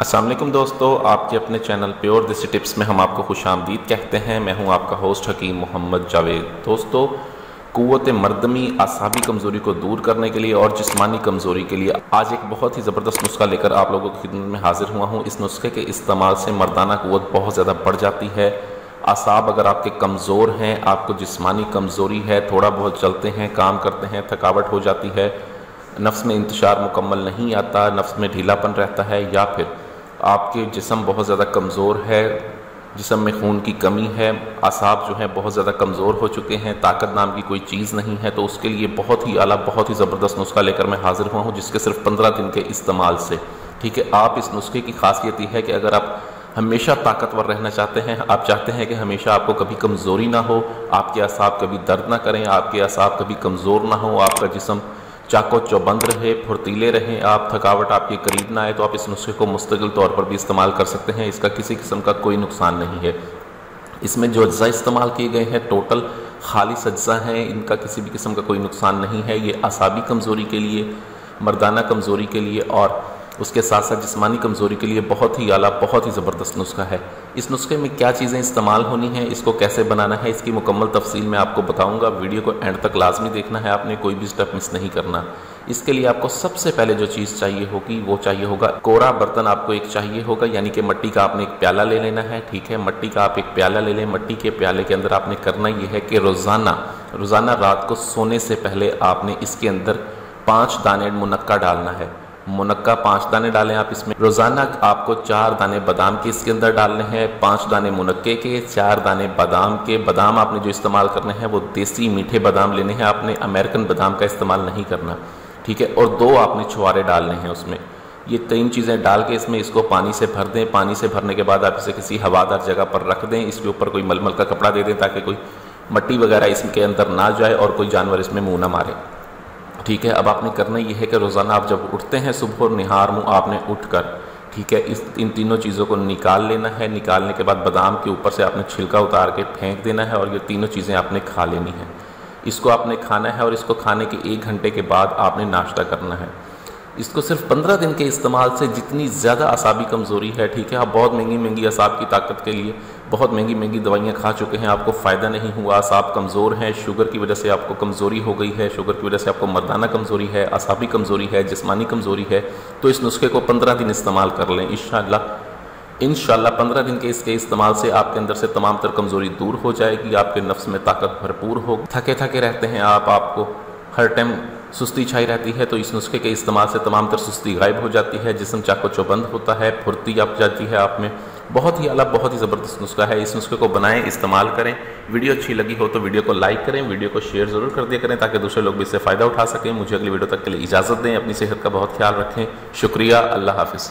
अस्सलाम वालेकुम दोस्तों, आपके अपने चैनल प्योर देसी टिप्स में हम आपको खुशामदीद कहते हैं। मैं हूं आपका होस्ट हकीम मोहम्मद जावेद। दोस्तों, क़ुव्वत मर्दमी आसाबी कमज़ोरी को दूर करने के लिए और जिस्मानी कमज़ोरी के लिए आज एक बहुत ही ज़बरदस्त नुस्खा लेकर आप लोगों की खिदमत में हाजिर हुआ हूँ। इस नुस्खे के इस्तेमाल से मर्दाना क़ुव्वत बहुत ज़्यादा बढ़ जाती है। आसाब अगर आपके कमज़ोर हैं, आपको जिस्मानी कमज़ोरी है, थोड़ा बहुत चलते हैं, काम करते हैं, थकावट हो जाती है, नफ्स में इंतशार मुकम्मल नहीं आता, नफ्स में ढीलापन रहता है, या फिर आपके जिस्म बहुत ज़्यादा कमज़ोर है, जिस्म में खून की कमी है, आसाब जो हैं बहुत ज़्यादा कमज़ोर हो चुके हैं, ताकत नाम की कोई चीज़ नहीं है, तो उसके लिए बहुत ही आला, बहुत ही ज़बरदस्त नुस्खा लेकर मैं हाज़िर हुआ हूँ, जिसके सिर्फ 15 दिन के इस्तेमाल से, ठीक है, आप इस नुस्खे की खासियत ये है कि अगर आप हमेशा ताकतवर रहना चाहते हैं, आप चाहते हैं कि हमेशा आपको कभी कमज़ोरी ना हो, आपके आसाब कभी दर्द ना करें, आपके आसाब कभी कमज़ोर ना हो, आपका जिस्म चाको चौबंद रहे, फुर्तीले रहें, आप थकावट आपके करीब ना आए, तो आप इस नुस्खे को मुस्तकिल तौर पर भी इस्तेमाल कर सकते हैं। इसका किसी किस्म का कोई नुकसान नहीं है। इसमें जो अज्जा इस्तेमाल किए गए हैं टोटल खालिस अज्जा हैं, इनका किसी भी किस्म का कोई नुकसान नहीं है। ये आसाबी कमज़ोरी के लिए, मर्दाना कमज़ोरी के लिए और उसके साथ साथ जिस्मानी कमज़ोरी के लिए बहुत ही आला, बहुत ही ज़बरदस्त नुस्खा है। इस नुस्खे में क्या चीज़ें इस्तेमाल होनी हैं, इसको कैसे बनाना है, इसकी मुकम्मल तफसील मैं आपको बताऊंगा। वीडियो को एंड तक लाजमी देखना है, आपने कोई भी स्टेप मिस नहीं करना। इसके लिए आपको सबसे पहले जो चीज़ चाहिए होगी वो चाहिए होगा कोरा बर्तन। आपको एक चाहिए होगा, यानी कि मिट्टी का आपने एक प्याला ले लेना है, ठीक है। मिट्टी का आप एक प्याला ले लें। मिट्टी के प्याले के अंदर आपने करना ये है कि रोज़ाना रात को सोने से पहले आपने इसके अंदर 5 दाने मुनक्का डालना है। मुनक्का 5 दाने डालें आप इसमें। रोज़ाना आपको 4 दाने बादाम के इसके अंदर डालने हैं, 5 दाने मुनक्के के, 4 दाने बादाम के। बादाम आपने जो इस्तेमाल करने हैं वो देसी मीठे बादाम लेने हैं, आपने अमेरिकन बादाम का इस्तेमाल नहीं करना, ठीक है। और 2 आपने छुआरे डालने हैं उसमें। ये 3 चीज़ें डाल के इसमें इसको पानी से भर दें। पानी से भरने के बाद आप इसे किसी हवादार जगह पर रख दें। इसके ऊपर कोई मलमल का कपड़ा दे दें ताकि कोई मट्टी वगैरह इसके अंदर ना जाए और कोई जानवर इसमें मुँह ना मारे, ठीक है। अब आपने करना ये है कि रोज़ाना आप जब उठते हैं सुबह और निहार मुँह आपने उठकर, ठीक है, इन तीनों चीज़ों को निकाल लेना है। निकालने के बाद बादाम के ऊपर से आपने छिलका उतार के फेंक देना है और ये तीनों चीज़ें आपने खा लेनी है। इसको आपने खाना है और इसको खाने के 1 घंटे के बाद आपने नाश्ता करना है। इसको सिर्फ 15 दिन के इस्तेमाल से जितनी ज़्यादा आसाबी कमज़ोरी है, ठीक है, आप बहुत महंगी आसाब की ताकत के लिए बहुत महंगी दवाइयाँ खा चुके हैं, आपको फ़ायदा नहीं हुआ, आसाब कमज़ोर हैं, शुगर की वजह से आपको कमज़ोरी हो गई है, शुगर की वजह से आपको मर्दाना कमज़ोरी है, आसाबी कमज़ोरी है, जिस्मानी कमज़ोरी है, तो इस नुस्खे को 15 दिन इस्तेमाल कर लें। इंशाअल्लाह 15 दिन के इसके इस्तेमाल से आपके अंदर से तमाम तर कमज़ोरी दूर हो जाएगी, आपके नफ्स में ताकत भरपूर हो। थके रहते हैं आपको हर टाइम सुस्ती छाई रहती है, तो इस नुस्खे के इस्तेमाल से तमाम तर सुस्ती गायब हो जाती है, जिस्म चाको चौबंद होता है, फुर्ती आ जाती है आप में। बहुत ही आला, बहुत ही ज़बरदस्त नुस्खा है। इस नुस्खे को बनाएं, इस्तेमाल करें। वीडियो अच्छी लगी हो तो वीडियो को लाइक करें, वीडियो को शेयर ज़रूर कर दिया करें ताकि दूसरे लोग भी इससे फ़ायदा उठा सकें। मुझे अगली वीडियो तक के लिए इजाज़त दें। अपनी सेहत का बहुत ख्याल रखें। शुक्रिया। अल्लाह हाफ़िज़।